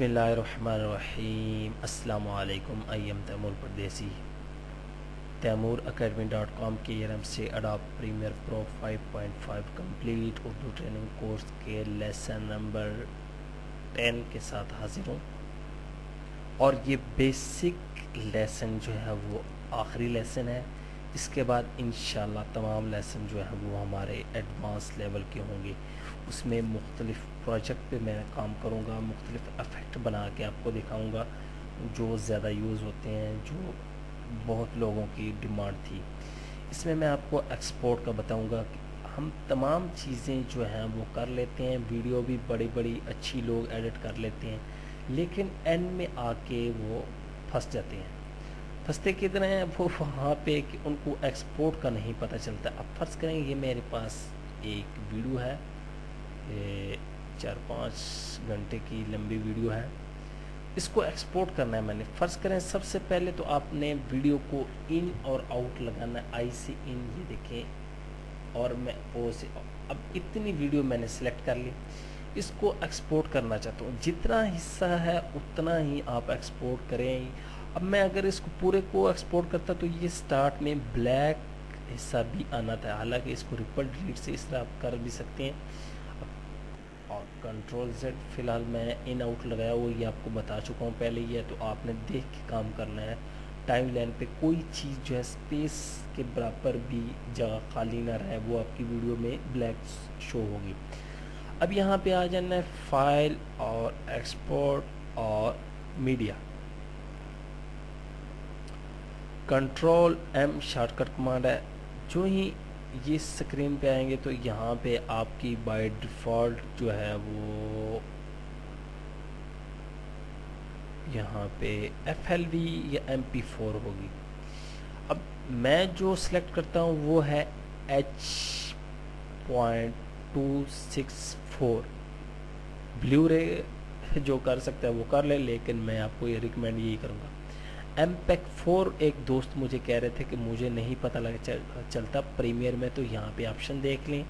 बिस्मिल्लाहिर्रहमानिर्रहीम। अस्सलाम वालेकुम। आई एम तैमूर परदेसी। तैमूर academy.com की तरफ से Adobe Premiere Pro 5.5 complete Urdu training course के लेसन नंबर 10 के साथ हाजिर हूँ। और ये बेसिक लेसन जो है वो आखिरी लेसन है। इसके बाद इंशाल्लाह तमाम लेसन जो है वो हमारे एडवांस लेवल के होंगे। उसमें मुख्तलिफ़ प्रोजेक्ट पे मैं काम करूँगा, मुख्तलिफ़ इफ़ेक्ट बना के आपको दिखाऊँगा जो ज़्यादा यूज़ होते हैं, जो बहुत लोगों की डिमांड थी। इसमें मैं आपको एक्सपोर्ट का बताऊँगा कि हम तमाम चीज़ें जो हैं वो कर लेते हैं। वीडियो भी बड़ी बड़ी अच्छी लोग एडिट कर लेते हैं, लेकिन एंड में आके वो फंस जाते हैं। फंसते कितने हैं वो वहाँ पे कि उनको एक्सपोर्ट का नहीं पता चलता। अब फर्ज करें ये मेरे पास एक वीडियो है, 4-5 घंटे की लंबी वीडियो है। इसको एक्सपोर्ट करना है मैंने। फ़र्ज़ करें सबसे पहले तो आपने वीडियो को इन और आउट लगाना है। आई से इन, ये देखें, और मैं ओ से। अब इतनी वीडियो मैंने सेलेक्ट कर ली। इसको एक्सपोर्ट करना चाहता हूँ। जितना हिस्सा है उतना ही आप एक्सपोर्ट करें। अब मैं अगर इसको पूरे को एक्सपोर्ट करता तो ये स्टार्ट में ब्लैक हिस्सा भी आना था। हालांकि इसको रिपल डिलीट से इस तरह आप कर भी सकते हैं। और कंट्रोल Z, फ़िलहाल मैं इन आउट लगाया वो ये आपको बता चुका हूँ पहले ही है, तो आपने देख के काम करना है। टाइम लाइन पे कोई चीज़ जो है स्पेस के बराबर भी जगह खाली ना रहे, वो आपकी वीडियो में ब्लैक शो होगी। अब यहाँ पे आ जाना है फाइल और एक्सपोर्ट और media. Control M shortcut command है। जो ही ये स्क्रीन पे आएंगे तो यहाँ पे आपकी बाय डिफ़ॉल्ट जो है वो यहाँ पे FLV या MP4 होगी। अब मैं जो सिलेक्ट करता हूँ वो है H.264। ब्लू रे जो कर सकता है वो कर ले, लेकिन मैं आपको ये रिकमेंड यही करूँगा। MPEG-4 एक दोस्त मुझे कह रहे थे कि मुझे नहीं पता लगा चलता प्रीमियर में, तो यहाँ पे ऑप्शन देख लें,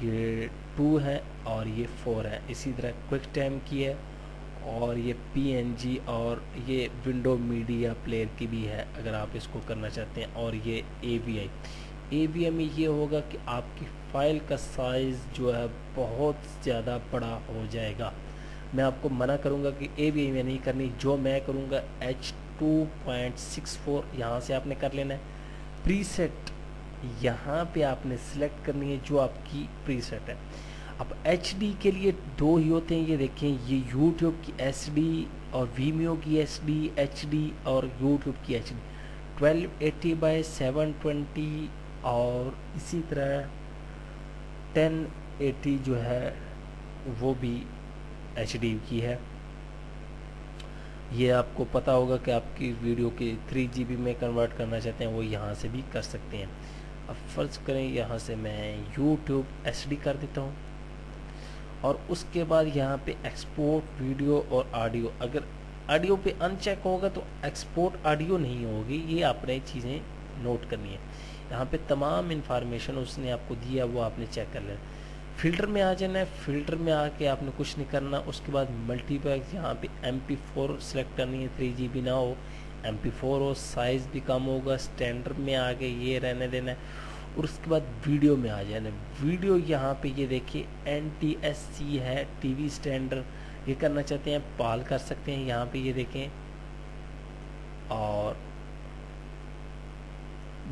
ये 2 है और ये 4 है। इसी तरह क्विक टाइम की है, और ये PNG और ये विंडो मीडिया प्लेयर की भी है अगर आप इसको करना चाहते हैं। और ये AVI में ये होगा कि आपकी फ़ाइल का साइज़ जो है बहुत ज़्यादा बड़ा हो जाएगा। मैं आपको मना करूँगा कि AVI में नहीं करनी। जो मैं करूँगा H.264 यहाँ से आपने कर लेना है। प्रीसेट यहाँ पे आपने सिलेक्ट करनी है जो आपकी प्रीसेट है। अब HD के लिए 2 ही होते हैं, ये देखें, ये YouTube की HD और Vimeo की HD और YouTube की HD 1280x720 और इसी तरह 1080 जो है वो भी HD की है। ये आपको पता होगा कि आपकी वीडियो के 3 GB में कन्वर्ट करना चाहते हैं वो यहाँ से भी कर सकते हैं। अब फ़र्ज़ करें यहाँ से मैं YouTube HD कर देता हूँ, और उसके बाद यहाँ पे एक्सपोर्ट वीडियो और ऑडियो। अगर ऑडियो पे अनचेक होगा तो एक्सपोर्ट ऑडियो नहीं होगी। ये आपने चीज़ें नोट करनी है। यहाँ पे तमाम इन्फॉर्मेशन उसने आपको दिया, वो आपने चेक कर लेना। फ़िल्टर में आ जाना है। फ़िल्टर में आके आपने कुछ नहीं करना। उसके बाद मल्टीपैक यहाँ पे MP4 सेलेक्ट करनी है, 3 GB ना हो, MP4 हो, साइज़ भी कम होगा। स्टैंडर्ड में आके ये रहने देना है, और उसके बाद वीडियो में आ जाना है। वीडियो यहाँ पे ये देखिए NTSC है, TV स्टैंडर्ड। ये करना चाहते हैं पाल कर सकते हैं, यहाँ पे ये देखें, और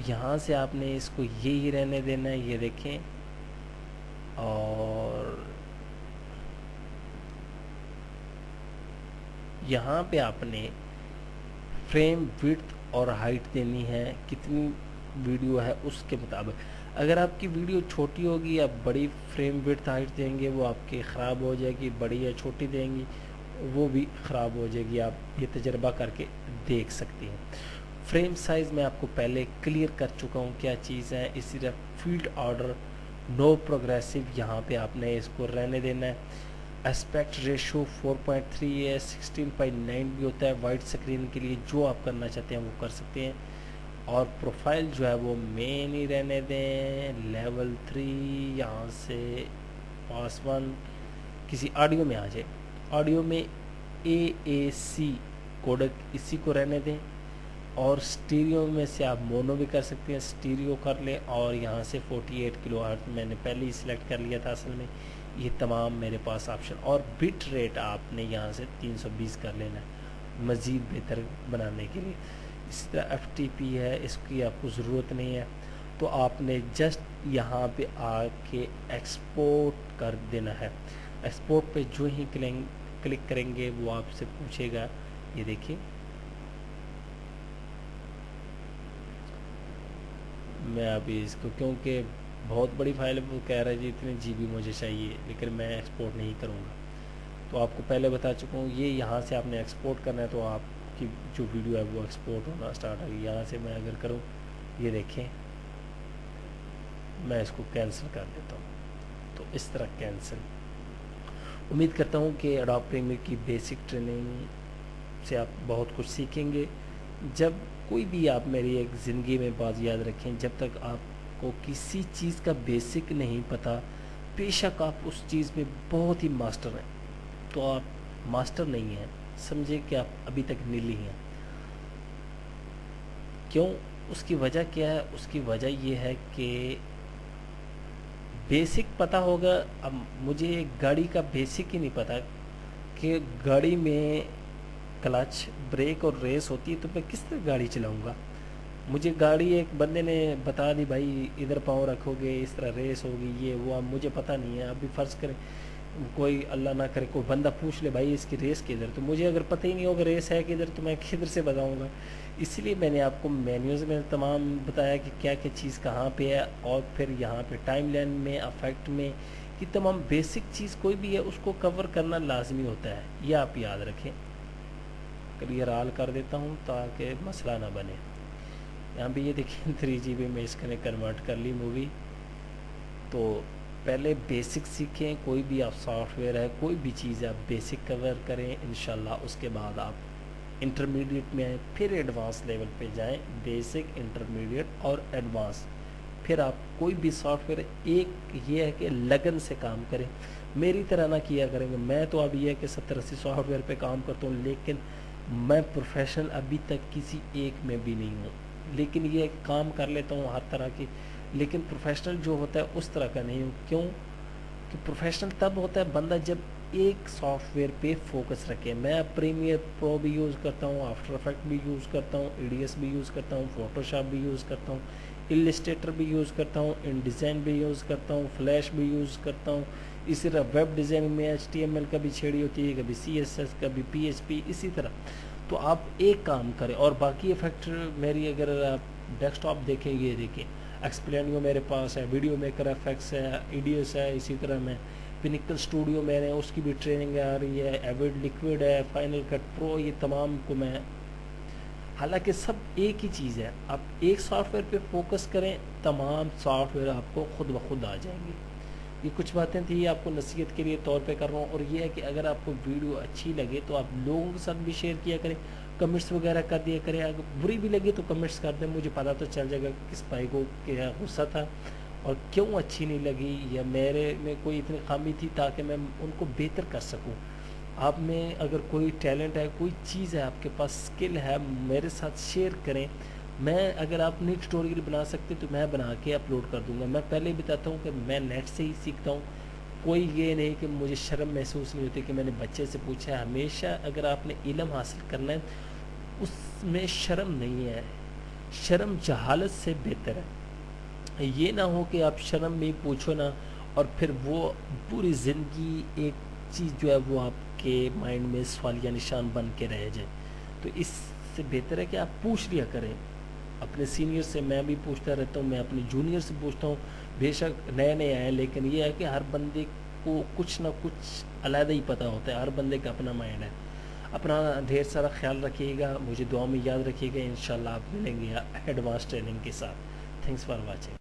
यहाँ से आपने इसको ये ही रहने देना है, ये देखें। और यहाँ पे आपने फ्रेम विड्थ और हाइट देनी है, कितनी वीडियो है उसके मुताबिक। अगर आपकी वीडियो छोटी होगी या बड़ी फ्रेम विड्थ हाइट देंगे वो आपकी ख़राब हो जाएगी, बड़ी या छोटी देंगी वो भी ख़राब हो जाएगी। आप ये तजर्बा करके देख सकती हैं। फ्रेम साइज़ मैं आपको पहले क्लियर कर चुका हूँ क्या चीज़ है। इसी तरह फील्ड ऑर्डर, नो प्रोग्रेसिव, यहाँ पे आपने इसको रहने देना है। एस्पेक्ट रेशो 4.3 है, 16:9 भी होता है वाइड स्क्रीन के लिए। जो आप करना चाहते हैं वो कर सकते हैं। और प्रोफाइल जो है वो मेन ही रहने दें। लेवल 3 यहाँ से पास 1 किसी ऑडियो में आ जाए। ऑडियो में AAC कोडेक इसी को रहने दें, और स्टीरियो में से आप मोनो भी कर सकते हैं, स्टीरियो कर लें, और यहाँ से 48 किलोहर्ट्ज़ मैंने पहले ही सिलेक्ट कर लिया था असल में, ये तमाम मेरे पास ऑप्शन, और बिट रेट आपने यहाँ से 320 कर लेना है मज़ीद बेहतर बनाने के लिए। इसी तरह FTP है, इसकी आपको ज़रूरत नहीं है, तो आपने जस्ट यहाँ पे आके एक्सपोर्ट कर देना है। एक्सपोर्ट पे जो ही क्लिक करेंगे वो आपसे पूछेगा, ये देखिए मैं अभी इसको, क्योंकि बहुत बड़ी फाइल है, वो कह रहा है जी इतने GB मुझे चाहिए, लेकिन मैं एक्सपोर्ट नहीं करूँगा। तो आपको पहले बता चुका हूँ, ये यहाँ से आपने एक्सपोर्ट करना है, तो आपकी जो वीडियो है वो एक्सपोर्ट होना स्टार्ट होगी। यहाँ से मैं अगर करूँ, ये देखें मैं इसको कैंसिल कर देता हूँ, तो इस तरह कैंसिल। उम्मीद करता हूँ कि एडोब प्रीमियर की बेसिक ट्रेनिंग से आप बहुत कुछ सीखेंगे। जब कोई भी आप मेरी एक ज़िंदगी में बात याद रखें, जब तक आपको किसी चीज़ का बेसिक नहीं पता, बेशक आप उस चीज़ में बहुत ही मास्टर हैं, तो आप मास्टर नहीं हैं, समझे कि आप अभी तक नीली हैं। क्यों? उसकी वजह क्या है? उसकी वजह ये है कि बेसिक पता होगा। अब मुझे गाड़ी का बेसिक ही नहीं पता कि गाड़ी में क्लच, ब्रेक और रेस होती है, तो मैं किस तरह गाड़ी चलाऊंगा। मुझे गाड़ी एक बंदे ने बता दी, भाई इधर पाँव रखोगे इस तरह रेस होगी, ये वो, अब मुझे पता नहीं है। अभी फ़र्ज़ करें कोई अल्लाह ना करे कोई बंदा पूछ ले भाई इसकी रेस किधर, तो मुझे अगर पता ही नहीं होगा रेस है किधर, तो मैं किधर से बताऊंगा। इसलिए मैंने आपको मेन्यूज़ में तमाम बताया कि क्या क्या चीज़ कहाँ पे है, और फिर यहाँ पे टाइम लाइन में, अफेक्ट में, कि तमाम बेसिक चीज़ कोई भी है उसको कवर करना लाजमी होता है, ये आप याद रखें। क्लियर ऑल कर देता हूँ ताकि मसला ना बने। यहाँ भी ये देखिए 3GB में इसने कन्वर्ट कर ली मूवी। तो पहले बेसिक सीखें, कोई भी आप सॉफ्टवेयर है, कोई भी चीज़ आप बेसिक कवर करें, इंशाल्लाह उसके बाद आप इंटरमीडिएट में आए, फिर एडवांस लेवल पे जाएं। बेसिक, इंटरमीडिएट और एडवांस, फिर आप कोई भी सॉफ्टवेयर, एक ये है कि लगन से काम करें, मेरी तरह ना किया करेंगे। मैं तो अभी है कि 70-80 सॉफ्टवेयर पे काम करता हूँ, लेकिन मैं प्रोफेशनल अभी तक किसी एक में भी नहीं हूँ, लेकिन ये काम कर लेता हूँ हर तरह की, लेकिन प्रोफेशनल जो होता है उस तरह का नहीं हूँ। क्यों? कि प्रोफेशनल तब होता है बंदा जब एक सॉफ्टवेयर पे फोकस रखे। मैं प्रीमियर प्रो भी यूज़ करता हूँ, आफ्टर इफेक्ट भी यूज़ करता हूँ, EDS भी यूज़ करता हूँ, फोटोशॉप भी यूज़ करता हूँ, इलस्ट्रेटर भी यूज़ करता हूँ, InDesign भी यूज़ करता हूँ, फ्लैश भी यूज़ करता हूँ। इसी तरह वेब डिज़ाइनिंग में HTML का भी छेड़ी होती है, कभी CSS, कभी PHP, इसी तरह। तो आप एक काम करें, और बाकी इफेक्ट मेरी अगर आप डेस्कटॉप देखेंगे, देखिए एक्सप्लेनियो मेरे पास है, वीडियो मेकर एफएक्स है, EDS है, इसी तरह मैं पिनिकल स्टूडियो मैंने उसकी भी ट्रेनिंग आ रही है, एविड लिक्विड है, फाइनल कट प्रो, ये तमाम को मैं, हालांकि सब एक ही चीज़ है। आप एक सॉफ्टवेयर पे फोकस करें, तमाम सॉफ्टवेयर आपको खुद ब खुद आ जाएंगे। ये कुछ बातें थी आपको नसीहत के लिए तौर पे कर रहा हूँ। और ये है कि अगर आपको वीडियो अच्छी लगे तो आप लोगों के साथ भी शेयर किया करें, कमेंट्स वगैरह कर दिया करें। अगर बुरी भी लगे तो कमेंट्स कर दें, मुझे पता तो चल जाएगा किस भाई को क्या गुस्सा था और क्यों अच्छी नहीं लगी, या मेरे में कोई इतनी खामी थी, ताकि मैं उनको बेहतर कर सकूँ। आप में अगर कोई टैलेंट है, कोई चीज़ है, आपके पास स्किल है, मेरे साथ शेयर करें। मैं अगर आप नहीं ट्यूटोरियल बना सकते तो मैं बना के अपलोड कर दूंगा। मैं पहले बताता हूँ कि मैं नेट से ही सीखता हूँ, कोई ये नहीं कि मुझे शर्म महसूस नहीं होती कि मैंने बच्चे से पूछा है। हमेशा अगर आपने इल्म हासिल करना है उसमें शर्म नहीं है, शर्म जहालत से बेहतर है। ये ना हो कि आप शर्म में पूछो ना और फिर वो पूरी ज़िंदगी एक चीज़ जो है वो आपके माइंड में सवालिया निशान बन के रह जाए। तो इससे बेहतर है कि आप पूछ लिया करें अपने सीनियर से। मैं भी पूछता रहता हूँ, मैं अपने जूनियर से पूछता हूँ, बेशक नए नए आए, लेकिन ये है कि हर बंदे को कुछ ना कुछ अलग ही पता होता है, हर बंदे का अपना माइंड है। अपना ढेर सारा ख्याल रखिएगा, मुझे दुआ में याद रखिएगा। इंशाल्लाह आप मिलेंगे एडवांस ट्रेनिंग के साथ। Thanks for watching.